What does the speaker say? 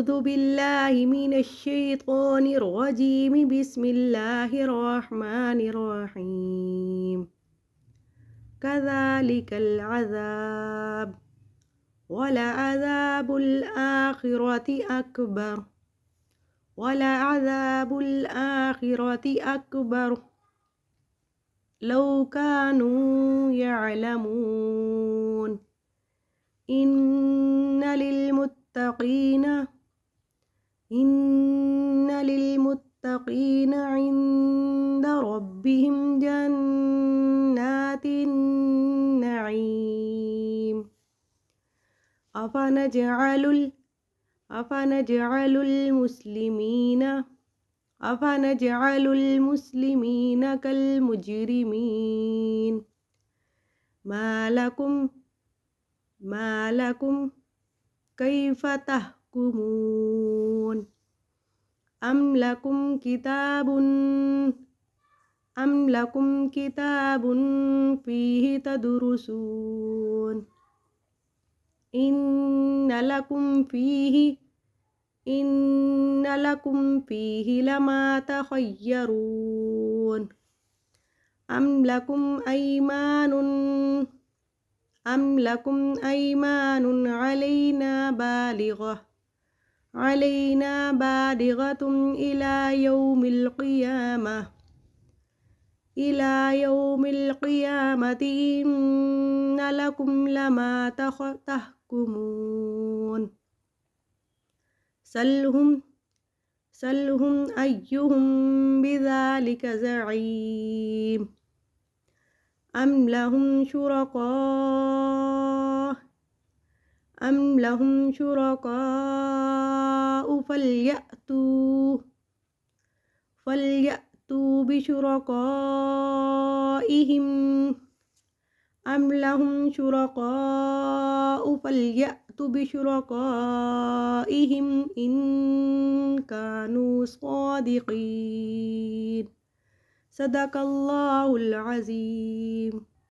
أعوذ بالله من الشيطان الرجيم بسم الله الرحمن الرحيم كذلك العذاب ولعذاب الآخرة أكبر ولعذاب الآخرة أكبر لو كانوا يعلمون إن للمتقين عند ربهم جنات النعيم أفنجعل المسلمين كالمجرمين ما لكم كيف تحكمون أم لكم كتاب فيه تدرسون إن لكم فيه لما تخيرون أم لكم أيمان علينا بالغة إلى يوم القيامة إن لكم لما تحكمون سلهم أيهم بذلك زعيم أم لهم شركاء فليأتوا بشركائهم إن كانوا صادقين صدق الله العظيم.